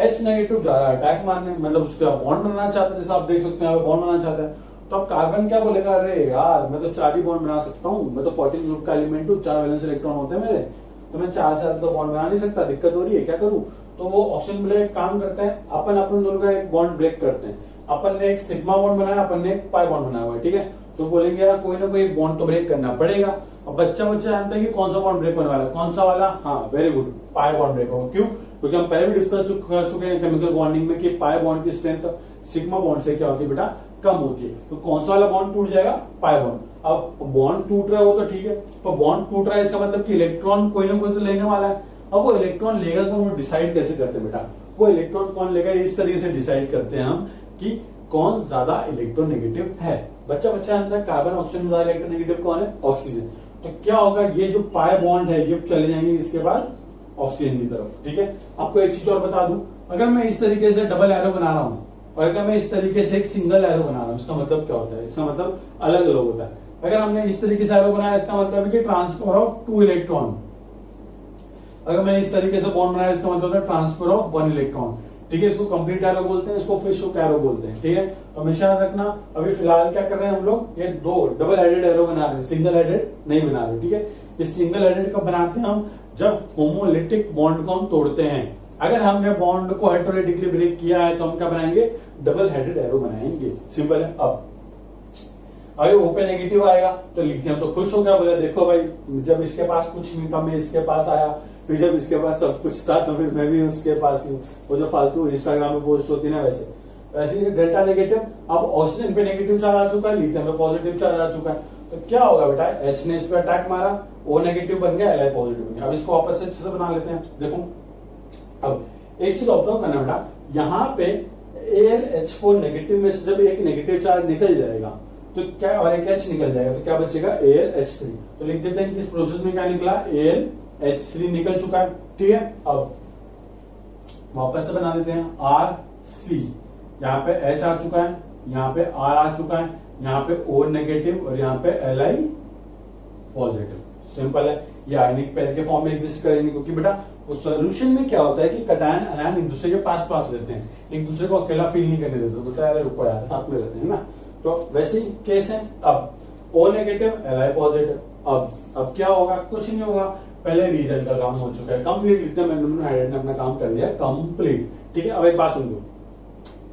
H नेगेटिव जा रहा है अटैक मारने, मतलब उसका बॉन्ड बनाना चाहता है, जैसे आप देख सकते हैं बॉन्ड बनाना चाहता है, तो अब कार्बन क्या बोलेगा, अरे यार मैं तो 4 ही बॉन्ड बना सकता हूँ, मैं तो 14 ग्रुप का एलिमेंट हूँ, 4 वैलेंस इलेक्ट्रॉन होते हैं मेरे, तो मैं 4 से ज्यादा तो बॉन्ड बना नहीं सकता, दिक्कत हो रही है, क्या करूँ। तो वो ऑक्सीजन ब्रेक काम करता है, अपन दोनों का एक बॉन्ड ब्रेक करते हैं। अपन ने एक सिग्मा बॉन्ड बनाया, अपन ने एक पाई बॉन्ड बनाया हुआ है, ठीक है। तो बोलेंगे यार कोई ना कोई एक बॉन्ड तो ब्रेक करना पड़ेगा। अब बच्चा जानता है कि कौन सा बॉन्ड ब्रेक होने वाला है, कौन सा वाला, हाँ very good, pi bond break होगा। क्यों? क्योंकि हम पहले भी डिस्कस कर चुके हैं केमिकल बॉन्डिंग में कि पाई बॉन्ड की स्ट्रेंथ सिग्मा बॉन्ड से क्या होती है बेटा, कम होती है। तो कौन सा वाला बॉन्ड टूट जाएगा, पाई बॉन्ड। अब बॉन्ड टूट रहा है वो तो ठीक है, तो बॉन्ड टूट रहा है इसका मतलब कि इलेक्ट्रॉन कोई ना कोई तो लेने वाला है। अब वो इलेक्ट्रॉन लेगा तो हम डिसाइड कैसे करते हैं बेटा, वो इलेक्ट्रॉन कौन लेगा इस तरीके से डिसाइड करते हैं हम कि कौन ज्यादा इलेक्ट्रोनेगेटिव है। बच्चा जानता है कार्बन ऑक्सीजन ज्यादा इलेक्ट्रोनेगेटिव कौन है, ऑक्सीजन। तो क्या होगा, ये जो पाई बॉन्ड है ये चले जाएंगे इसके बाद ऑक्सीजन की तरफ, ठीक है। आपको एक चीज और बता दूं, अगर मैं इस तरीके से डबल एरो बना रहा हूं और अगर मैं इस तरीके से एक सिंगल एरो बना रहा हूं, इसका मतलब क्या होता है, इसका मतलब अलग अलग होता है। अगर हमने इस तरीके से एरो बनाया इसका मतलब है कि ट्रांसफर ऑफ 2 इलेक्ट्रॉन। अगर मैंने इस तरीके से बॉन्ड बनाया इसका मतलब है ट्रांसफर ऑफ 1 इलेक्ट्रॉन, ठीक है। इसको कंप्लीट एरो बोलते हैं, इसको फिश हुक एरो बोलते हैं, ठीक है। तो हमेशा याद रखना, अभी फिलहाल क्या कर रहे हैं हम लोग, ये 2 डबल हेडेड एरो बना रहे हैं, सिंगल हेडेड नहीं बना रहे, ठीक है। इस सिंगल हेडेड कब बनाते हैं हम, जब होमोलिटिक बॉन्ड को हम तोड़ते हैं। अगर हमने बॉन्ड को हेटेरोलिटिकली ब्रेक किया है तो हम क्या बनाएंगे, डबल हेडेड एरो बनाएंगे, सिंपल है। अब अगर ओपन नेगेटिव आएगा तो लिथियम तो खुश हो गया, बोला देखो भाई जब इसके पास कुछ नहीं था मैं इसके पास आया, फिर जब इसके पास सब कुछ था तो फिर मैं भी उसके पास ही हूँ। वो जो फालतू इंस्टाग्राम में पोस्ट होती है ना, वैसे ही डेल्टा नेगेटिव। अब ऑक्सीजन पे नेगेटिव चार्ज आ चुका है, लिथियम पे पॉजिटिव चार्ज आ चुका है, तो क्या होगा बेटा, एच ने इस पे अटैक मारा, ओ नेगेटिव बन गया, Li पॉजिटिव बन गया। अब इसको वापस से अच्छे से बना लेते हैं। देखो अब एक चीज ऑब्जर्व करना बेटा, यहाँ पे AlH4 नेगेटिव में से जब एक नेगेटिव चार्ज निकल जाएगा तो क्या, और एक H निकल जाएगा तो क्या बचेगा, AlH3। तो लिख देते हैं कि इस प्रोसेस में क्या निकला, AlH3 निकल चुका है, ठीक है। अब वापस से बना देते हैं RC, यहाँ पे H आ चुका है, यहाँ पे R आ चुका है, यहाँ पे O नेगेटिव और यहाँ पे Li पॉजिटिव। सिंपल है, ये आयनिक पेयर के फॉर्म में एग्जिस्ट करेंगे, क्योंकि बेटा उस सॉल्यूशन में क्या होता है कि कटायन अनायन एक दूसरे के पास रहते हैं, एक दूसरे को अकेला फील नहीं करने देते, बोलता है रुको यार साथ में रहते हैं ना। तो वैसे ही केस है। अब O नेगेटिव Li पॉजिटिव, अब क्या होगा, कुछ नहीं होगा, पहले रीजन का काम हो चुका है कंप्लीट, लिथियम एल्यूमिनियम हाइड्राइड ने अपना काम कर लिया कंप्लीट, ठीक है। अब एक बात समझो,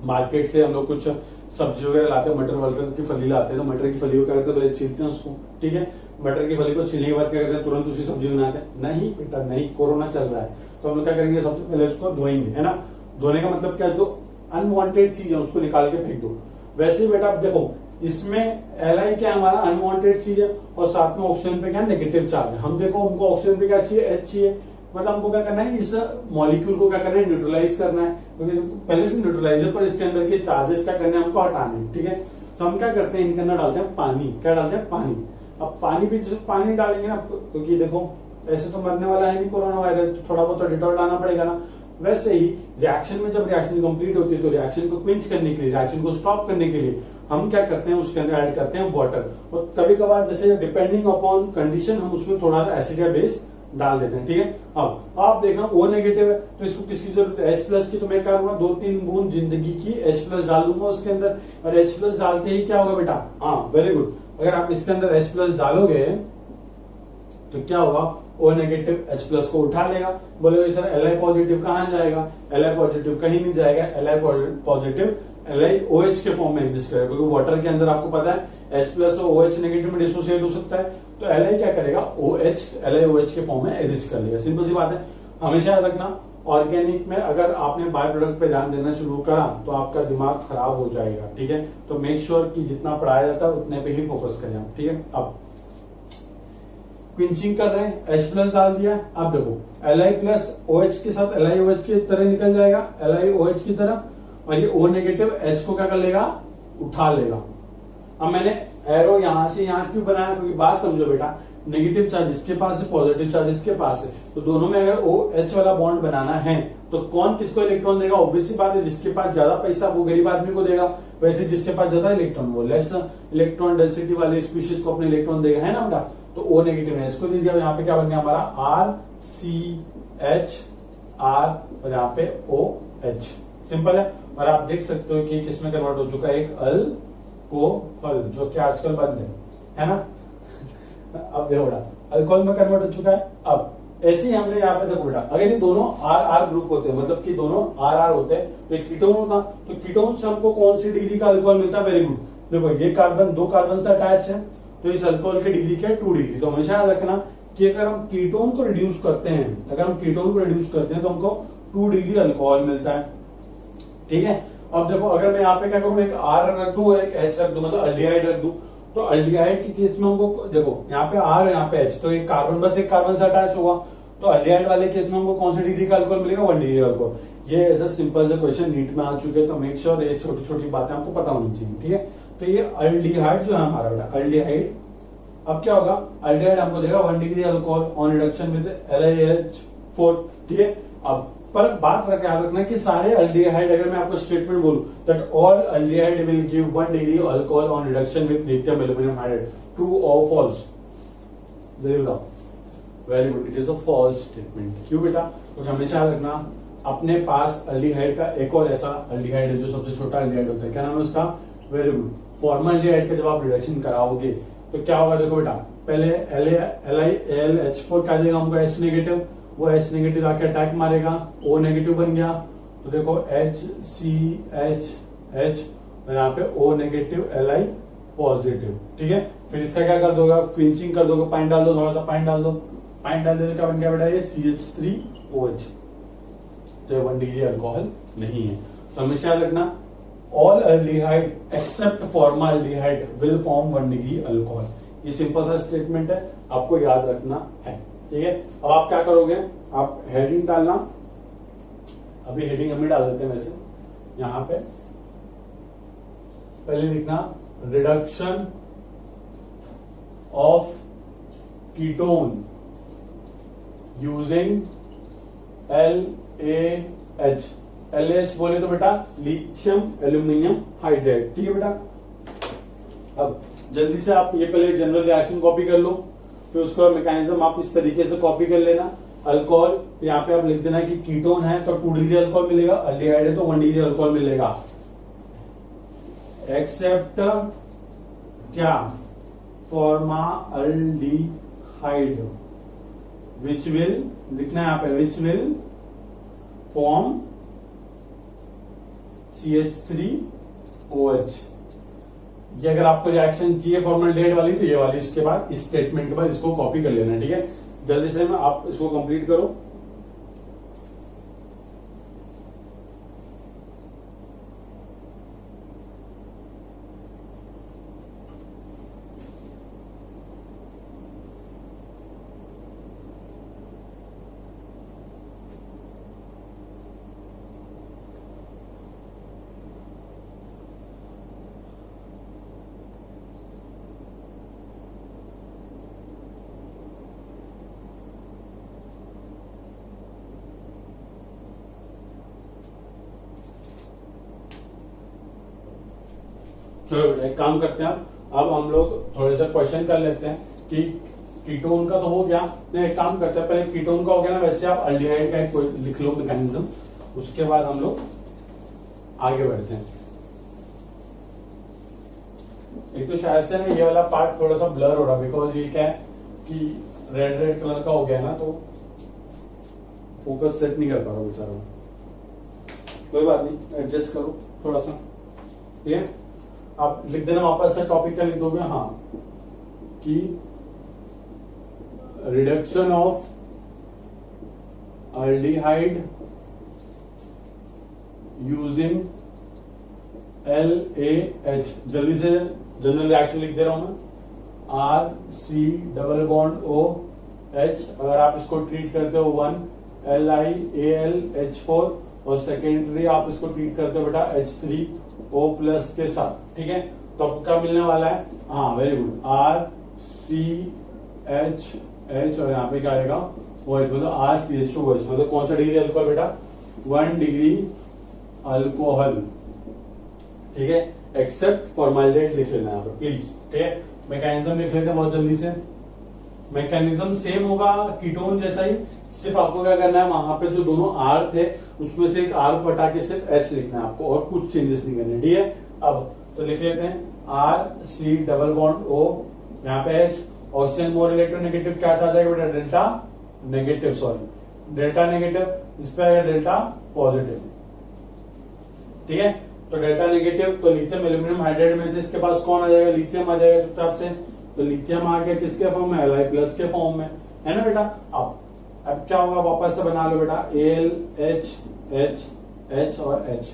मार्केट से हम लोग कुछ सब्जी वगैरह लाते हैं, मटर वटर की फली लाते हैं, तो मटर की फली को क्या करते हैं, पहले छीलते हैं उसको, ठीक है। मटर की फली को छीलने के बाद क्या करते हैं, तुरंत उसी सब्जी बनाते हैं, नहीं बेटा नहीं, कोरोना चल रहा है तो हम लोग क्या करेंगे, सबसे पहले उसको धोएंगे, है ना। धोने का मतलब क्या, जो अनवांटेड चीज है उसको निकाल के फेंक दो। वैसे ही बेटा आप देखो, इसमें Li क्या हमारा अनवांटेड चीज है और साथ में ऑक्सीजन पे क्या नेगेटिव चार्ज है। हम देखो हमको ऑक्सीजन पे क्या चाहिए, H चाहिए, मतलब हमको क्या करना है, इस मॉलिक्यूल को क्या करना है, न्यूट्रलाइज करना है, क्योंकि पहले से न्यूट्रलाइजर पर इसके अंदर के चार्जेस क्या करने हैं, हमको हटाने हैं, ठीक है। तो हम क्या करते हैं, इनके अंदर डालते हैं पानी, क्या डालते हैं, पानी। अब पानी भी पानी डालेंगे ना, क्योंकि देखो ऐसे तो मरने वाला है नहीं कोरोना वायरस, थोड़ा बहुत तो डिटॉल डालना पड़ेगा ना। वैसे ही रिएक्शन में जब रिएक्शन कंप्लीट होती है तो रिएक्शन को क्विंच करने के लिए, रिएक्शन को स्टॉप करने के लिए हम क्या करते हैं, उसके अंदर ऐड करते हैं वाटर, और कभी कभार जैसे डिपेंडिंग अपॉन कंडीशन हम उसमें थोड़ा सा एसिड या बेस डाल देते हैं, ठीक है। अब आप देखना O नेगेटिव है तो इसको किसकी जरूरत है, H+ की। तो मैं क्या करूंगा, 2-3 बूंद जिंदगी की H+ डाल दूंगा उसके अंदर, और H+ डालते ही क्या होगा बेटा, हाँ वेरी गुड, अगर आप इसके अंदर H+ डालोगे तो क्या होगा, O नेगेटिव H+ को उठा लेगा। बोले सर Li पॉजिटिव कहाँ जाएगा, Li पॉजिटिव कहीं नहीं जाएगा, Li पॉजिटिव LiOH के फॉर्म में एग्जिस्ट करेगा, क्योंकि वाटर के अंदर आपको पता है H+ और OH नेगेटिव में डिसोसिएट हो सकता है, तो Li क्या करेगा, LiOH के फॉर्म में एग्जिस्ट कर लेगा। सिंपल सी बात है। हमेशा याद रखना, ऑर्गेनिक में अगर आपने बाय प्रोडक्ट पे ध्यान देना शुरू करा तो आपका दिमाग खराब हो जाएगा, ठीक है। तो मेक श्योर कि जितना पढ़ाया जाता है उतने पे ही फोकस करें आप, ठीक है। अब क्विंचिंग कर रहे हैं, H+ डाल दिया, अब देखो Li+OH के साथ LiOH की तरह निकल जाएगा, LiOH की तरह, और ये O नेगेटिव H को क्या कर लेगा, उठा लेगा। अब मैंने एरो यहां से यहां क्यों बनाया, क्योंकि बात समझो बेटा, नेगेटिव चार्ज इसके पास है, पॉजिटिव चार्ज इसके पास है, तो दोनों में अगर OH वाला बॉन्ड बनाना है तो कौन किसको इलेक्ट्रॉन देगा, ऑब्वियस सी बात है, जिसके पास ज्यादा पैसा वो गरीब आदमी को देगा, वैसे जिसके पास ज्यादा इलेक्ट्रॉन वो लेस इलेक्ट्रॉन डेंसिटी वाले स्पीशीज को अपने इलेक्ट्रॉन देगा, है ना बेटा। तो O नेगेटिव है, इसको दे दिया, यहाँ पे क्या बन गया हमारा RCH R और यहाँ पे OH, सिंपल है। और आप देख सकते हो कि किसमें कन्वर्ट हो चुका है, एक अल्कोहल, जो कि आजकल बंद है ना। अब देखो बेटा, अल्कोहल में कन्वर्ट हो चुका है। अब ऐसे ही हमने यहाँ पे देखो बेटा, अगर ये दोनों आर आर ग्रुप होते हैं, मतलब कि दोनों आर आर होते हैं, तो एक कीटोन होता, तो कीटोन से हमको कौन सी डिग्री का अल्कोहल मिलता है? Very good. देखो ये कार्बन, दो कार्बन से अटैच है, तो इस अल्कोहल की डिग्री क्या है? 2 डिग्री। तो हमेशा याद रखना कि अगर हम कीटोन को रिड्यूस करते हैं, अगर हम कीटोन को रिड्यूस करते हैं तो हमको 2 डिग्री अल्कोहल मिलता है। ठीक है, अब देखो अगर मैं यहाँ पे क्या करूँ, एक आर रख दूं और एक एच रख दूं, मतलब अल्डिहाइड रख दूं, तो अल्डिहाइड के केस में हमको देखो यहाँ पे आर यहाँ पे एच, तो एक कार्बन बस एक कार्बन से अटैच होगा, तो अल्डिहाइड वाले केस में हमको कौन सी डिग्री का अल्कोहल मिलेगा? 1 डिग्री अल्कोहल। ये ऐसा सिंपल सा क्वेश्चन नीट में आ चुके हैं, तो मेक श्योर ये छोटी छोटी बातें आपको पता होनी चाहिए। ठीक है, तो ये अल्डिहाइड जो है हमारा बेटा, अल्डिहाइड, अब क्या होगा? अल्डिहाइड हमको देगा 1 degree alcohol on reduction with LiH4। ठीक है, अब पर बात याद रखना कि सारे अल्डिहाइड, अगर मैं आपको स्टेटमेंट बोलूं that all aldehyde will give 1 degree alcohol on reduction with lithium aluminium hydride, true और false? Very good, it is a false statement. क्यों बेटा? तो हमेशा याद रखना अपने पास अल्डिहाइड का एक और ऐसा अल्डिहाइड है जो सबसे छोटा अल्डिहाइड होता है, क्या नाम है उसका? वेरी गुड, फॉर्मल अल्डिहाइड का जब आप रिडक्शन कराओगे तो क्या होगा? देखो बेटा, पहले LiH4 क्या देगा हमको? H नेगेटिव, वो H नेगेटिव आके अटैक मारेगा, O नेगेटिव बन गया, तो देखो HCHH और यहाँ पे O नेगेटिव Li पॉजिटिव। ठीक है, फिर इसका क्या कर दोगे? क्विंचिंग कर दोगे, पानी डाल दो, थोड़ा सा पानी डाल दो, पानी डाल दे, क्या बन गया बेटा? ये CH3OH। तो ये 1 डिग्री अल्कोहल नहीं है। तो हमेशा याद रखना all aldehyde except formaldehyde will form 1 degree alcohol. ये सिंपल सा स्टेटमेंट है, आपको याद रखना है। ठीक है, अब आप क्या करोगे? आप हेडिंग डालना, अभी हेडिंग हमें डाल देते हैं वैसे यहां पे। पहले लिखना reduction of ketone using LaH। LaH बोले तो बेटा लिथियम एल्यूमिनियम हाइड्राइड। ठीक है बेटा, अब जल्दी से आप ये पहले जनरल रिएक्शन कॉपी कर लो, फिर उसका मैकेनिज्म आप इस तरीके से कॉपी कर लेना। अल्कोहल यहाँ पे आप लिख देना कि कीटोन है तो 2 डिग्री अल्कोहल मिलेगा, अल्डिहाइड है तो 1 डिग्री अल्कोहल मिलेगा, एक्सेप्ट क्या? फॉर्माल्डिहाइड विच विल, लिखना है यहाँ पे, विच विल फॉर्म CH3OH। ये अगर आपको रिएक्शन चाहिए फॉर्मल्डिहाइड वाली तो ये वाली, इसके बाद इस स्टेटमेंट के बाद इसको कॉपी कर लेना। ठीक है, जल्दी से आप इसको कंप्लीट करो। चलो एक काम करते हैं, अब हम लोग थोड़े से क्वेश्चन कर लेते हैं कि कीटोन का तो हो गया, नहीं एक काम करते हैं, पहले कीटोन का हो गया ना, वैसे आप अल्डिहाइड का एक लिख लो मैकेनिज्म, उसके बाद हम लोग आगे बढ़ते हैं। एक तो शायद से ना ये वाला पार्ट थोड़ा सा ब्लर हो रहा है, बिकॉज ये क्या है कि रेड रेड कलर का हो गया ना, तो फोकस सेट नहीं कर पा रहा बेचारा। कोई बात नहीं, एडजस्ट करो थोड़ा सा। ठीक है, आप लिख देना वापस से, टॉपिक का लिख दोगे हाँ कि reduction of aldehyde using LaH। जल्दी से जनरल रिएक्शन लिख दे रहा हूं मैं, RC≡OH। अगर आप इसको ट्रीट करते हो 1 LiAlH4 और सेकेंडरी आप इसको ट्रीट करते हो बेटा H3O+ के साथ। ठीक है, तो आपको क्या मिलने वाला है? हाँ वेरी गुड, RCHH और यहाँ पे क्या आएगा? OH, मतलब RCH2OH, मतलब कौन सा डिग्री अल्कोहल बेटा? 1 डिग्री अल्कोहल। ठीक है, एक्सेप्ट फॉर्माल्डिहाइड लिख लेना यहाँ पे प्लीज। ठीक है, मैकेनिज्म लिख लेते हैं बहुत जल्दी से। मैकेनिज्म सेम होगा कीटोन जैसा ही, सिर्फ आपको क्या करना है, वहां पे जो दोनों आर थे उसमें से एक आर हटा के सिर्फ H लिखना है आपको, और कुछ चेंजेस नहीं करने। ठीक है, अब तो लिख लेते हैं RC≡O, यहाँ पे H, ऑक्सीजन मोर इलेक्ट्रोनेगेटिव क्या चाह जाएगा बेटा? Delta negative, sorry delta negative, इस पे आएगा डेल्टा पॉजिटिव। ठीक है, तो डेल्टा नेगेटिव, तो लिथियम एल्यूमिनियम हाइड्राइड में से इसके पास कौन आ जाएगा, लिथियम आ जाएगा चुपचाप से। तो लिथियम आ गया किसके फॉर्म में, Li प्लस के फॉर्म में, है ना बेटा। अब क्या होगा, वापस से बना लो बेटा, Al H H H और H।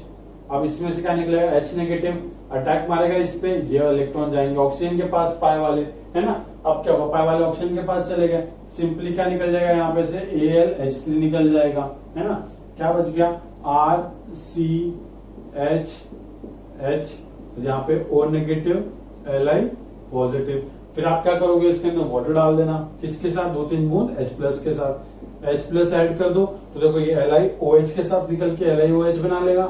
अब इसमें से क्या निकलेगा, H नेगेटिव, अटैक मारेगा इस पे, ये इलेक्ट्रॉन जाएंगे ऑक्सीजन के पास, पाए वाले, है ना। अब क्या होगा, पाए वाले ऑक्सीजन के पास चले गए, सिंपली क्या निकल जाएगा यहाँ पे से AlH3 निकल जाएगा, है ना। क्या बच गया, RCH H, यहाँ पे O नेगेटिव Li पॉजिटिव। फिर आप क्या करोगे, इसके अंदर वाटर डाल देना, किसके साथ, 2-3 बूंद H प्लस के साथ, H प्लस एड कर दो, तो देखो ये LiOH के साथ निकल के LiOH बना लेगा,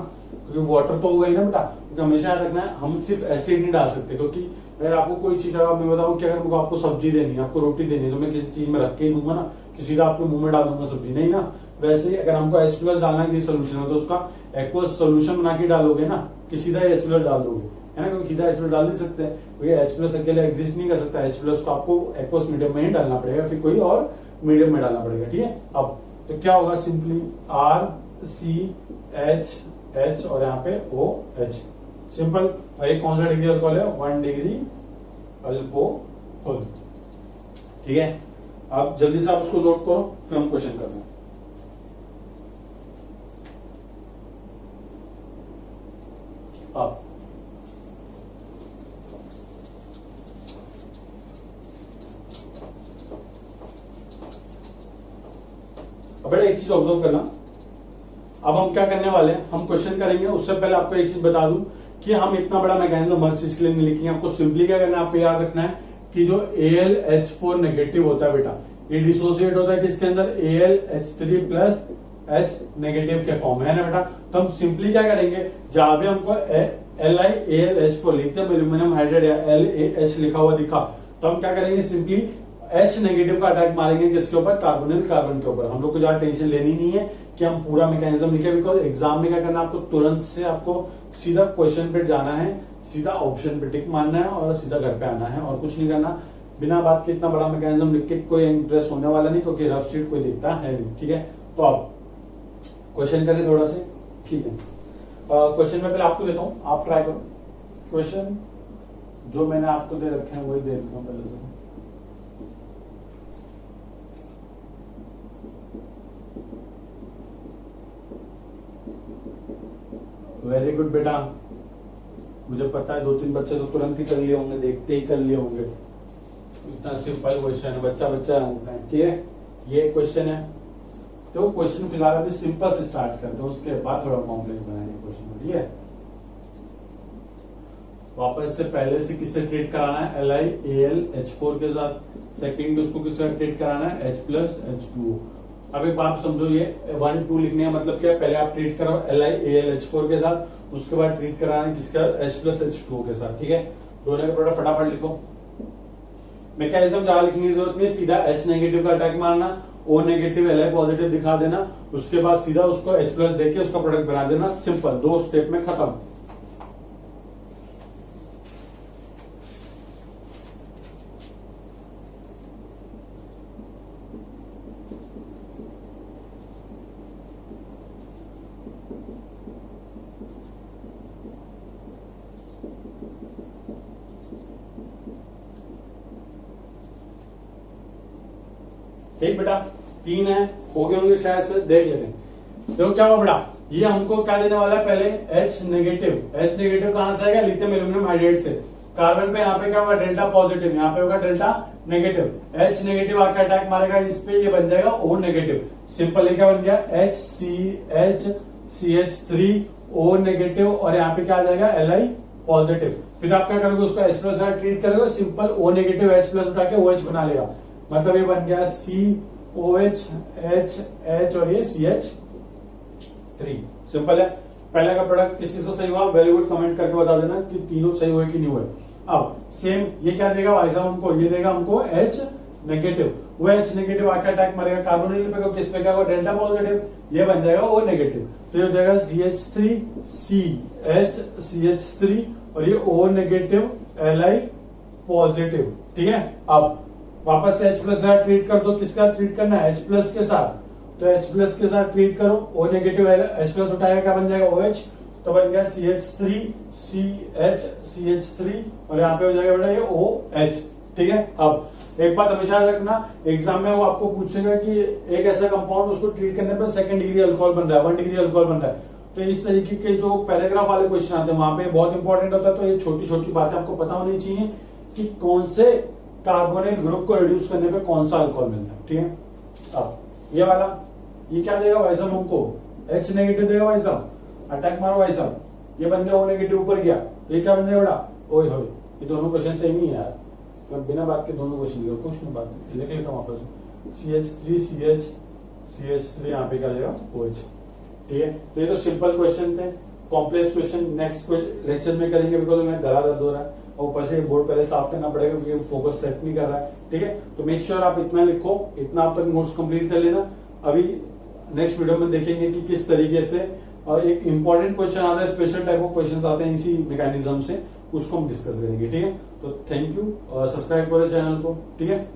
क्योंकि वाटर तो होगा ही ना बेटा। क्योंकि हमेशा याद रखना है, हम सिर्फ एसिड नहीं डाल सकते, क्योंकि अगर आपको कोई चीज, अगर मैं बताऊं कि अगर मुझे आपको सब्जी देनी है, आपको रोटी देनी है, तो मैं किसी चीज में रख के ही दूंगा ना, किसी का आपके मुंह में डाल दूंगा सब्जी, नहीं ना। वैसे ही अगर हमको H प्लस डालना है किसी सोल्यूशन में, तो उसका एक्वस सोल्यूशन बना के डालोगे ना, कि सीधा H प्लस डाल दोगे, है ना, क्योंकि सीधा H प्लस डाल नहीं सकते, क्योंकि H प्लस अकेले एग्जिस्ट नहीं कर सकता। H प्लस को आपको एक्वस मीडियम में ही डालना पड़ेगा, फिर कोई और मीडियम में डालना पड़ेगा। ठीक है, अब तो क्या होगा, सिंपली RCH और यहाँ पे OH, सिंपल। और ये कौन सा डिग्री अल्कोहल है, 1 डिग्री अल्कोहल। ठीक है, अब जल्दी से आप उसको नोट करो, फिर हम क्वेश्चन करते हैं। अब बेटा एक चीज ऑब्जर्व करना, अब हम क्या करने वाले हैं, हम क्वेश्चन करेंगे, उससे पहले आपको एक चीज बता दूं कि हम इतना बड़ा मैकेनिज्म हर चीज के लिए नहीं लिखेंगे। आपको सिंपली क्या करना है, आपको याद रखना है कि जो AlH4 नेगेटिव होता है बेटा, ये डिसोसिएट होता है किसके अंदर, AlH3 प्लस H नेगेटिव के फॉर्म है ना बेटा। तो हम सिंपली क्या करेंगे, जहां भी हमको LiAlH4 लिथियम एल्यूमिनियम हाइड्राइड या LaH लिखा हुआ दिखा, तो हम क्या करेंगे, सिंपली H नेगेटिव का अटैक मारेंगे किसके ऊपर, कार्बोनिल कार्बन के ऊपर। हम लोग को ज्यादा टेंशन लेनी नहीं है कि हम पूरा मैकेनिज्म लिखे, बिकॉज एग्जाम में क्या करना है, आपको तुरंत से आपको सीधा क्वेश्चन पे जाना है, सीधा ऑप्शन पे टिक मारना है और सीधा घर पे आना है, और कुछ नहीं करना। बिना बात के इतना बड़ा मैकेनिज्म लिख के कोई इंटरेस्ट होने वाला नहीं, क्योंकि रफ शीट कोई दिखता है नहीं। ठीक है, तो अब क्वेश्चन करें थोड़ा से। ठीक है, क्वेश्चन में पहले आपको देता हूं, आप ट्राई करो। क्वेश्चन जो मैंने आपको दे रखे हैं वही दे देता हूं पहले से। वेरी गुड बेटा, मुझे पता है 2-3 बच्चे तो तुरंत ही कर लिए होंगे, देखते ही कर लिए होंगे। इतना सिंपल क्वेश्चन है, बच्चा जानता है। ठीक है, ये क्वेश्चन है, तो क्वेश्चन फिलहाल अभी सिंपल से स्टार्ट करते हैं, उसके बाद थोड़ा कॉम्प्लेक्स बनाएंगे क्वेश्चन। ठीक है, वापस से पहले से किससे ट्रीट कराना है, LiAlH4 के साथ, सेकंड उसको किससे ट्रीट कराना है, H प्लस H2O। अब एक बात समझो, ये 1-2 लिखने का मतलब क्या है, पहले आप ट्रीट करो LiAlH4 के साथ, उसके बाद ट्रीट कराना है किसका, H प्लस H2O के साथ। ठीक है, दोनों का प्रोडक्ट फटाफट लिखो। मैकेनिज्म जहां लिखने की जरूरत नहीं, सीधा H नेगेटिव का अटैक मारना, O नेगेटिव Li पॉजिटिव दिखा देना, उसके बाद सीधा उसको H प्लस देके उसका प्रोडक्ट बना देना, सिंपल, 2 स्टेप में खत्म। ठीक बेटा, 3 है, हो गए होंगे शायद से, देख लेते हैं। देखो क्या हुआ बेटा, ये हमको क्या देने वाला है, पहले H नेगेटिव। H नेगेटिव कहां से आएगा, लिथियम एल्यूमिनियम हाइड्राइड से। कार्बन पे यहाँ पे क्या होगा, डेल्टा पॉजिटिव, यहाँ पे होगा डेल्टा नेगेटिव। H नेगेटिव आकर अटैक मारेगा इस पे, ये बन जाएगा O नेगेटिव। सिंपल, ये क्या बन गया, HCH3 O नेगेटिव, और यहाँ पे क्या आ जाएगा, Li पॉजिटिव। फिर आप क्या करोगे, उसको H प्लस ट्रीट करोगे, simple O negative H plus उठा के OH बना लेगा, मतलब ये बन गया COH H और ये CH3। सिंपल है। पहले का प्रोडक्ट किस किस को सही हुआ, वेरी गुड, कमेंट करके बता देना कि तीनों सही हुए कि नहीं हुए। अब सेम ये क्या देगा भाई साहब हमको, ये देगा हमको H नेगेटिव। वो H नेगेटिव आकर अटैक मारेगा कार्बोनिल पे, किस पे क्या होगा, डेल्टा पॉजिटिव, ये बन जाएगा O नेगेटिव। तो ये हो जाएगा CH3 CH3 और ये O नेगेटिव Li पॉजिटिव। ठीक है, अब वापस से H प्लस के साथ ट्रीट कर दो, किसका ट्रीट करना है, H प्लस के साथ, तो H प्लस के साथ ट्रीट करो, O नेगेटिव H प्लस उठाएगा क्या बन जाएगा OH, तो बन गया CH3 CH3 और यहाँ पे हो जाएगा बेटा ये OH। ठीक है, अब एक बात हमेशा याद रखना, एग्जाम में वो आपको पूछेगा कि एक ऐसा कंपाउंड उसको ट्रीट करने पर सेकंड डिग्री अल्कोहल बन रहा है, 1 डिग्री अल्कोहल बन रहा है, तो इस तरीके के जो पैराग्राफ वाले क्वेश्चन आते हैं वहां पे बहुत इंपॉर्टेंट होता है। तो ये छोटी छोटी बातें आपको पता होनी चाहिए कि कौन से कार्बोनिल ग्रुप को रिड्यूस करने पे कौन सा अल्कोहल मिलता है। ठीक है, अब ये वाला ये क्या देगा भाई साहब हमको, H नेगेटिव देगा भाई साहब, अटैक मारो भाई साहब, ये बन गया O नेगेटिव ऊपर गया, ये क्या बन जाएगा बेटा, ओए होए, ये दोनों क्वेश्चन सेम ही है यार, मैं बिना बात के दोनों क्वेश्चन लिखा, कुछ नहीं बात लिख लेता हूँ वापस, CH3 CH3 यहाँ पे क्या देगा OH। ठीक है, तो ये तो सिंपल क्वेश्चन थे, कॉम्प्लेक्स क्वेश्चन नेक्स्ट लेक्चर में करेंगे, बिकॉज मैं गला दर्द हो रहा है और ऊपर से बोर्ड पहले साफ करना पड़ेगा क्योंकि फोकस सेट नहीं कर रहा है। ठीक है, तो मेक श्योर आप इतना लिखो, इतना आप तक नोट्स कंप्लीट कर लेना। अभी नेक्स्ट वीडियो में देखेंगे कि किस तरीके से और एक इंपॉर्टेंट क्वेश्चन आता है, स्पेशल टाइप ऑफ क्वेश्चन आते हैं इसी मैकेनिज्म से, उसको हम डिस्कस करेंगे। ठीक है, तो थैंक यू, सब्सक्राइब करो चैनल को। ठीक है।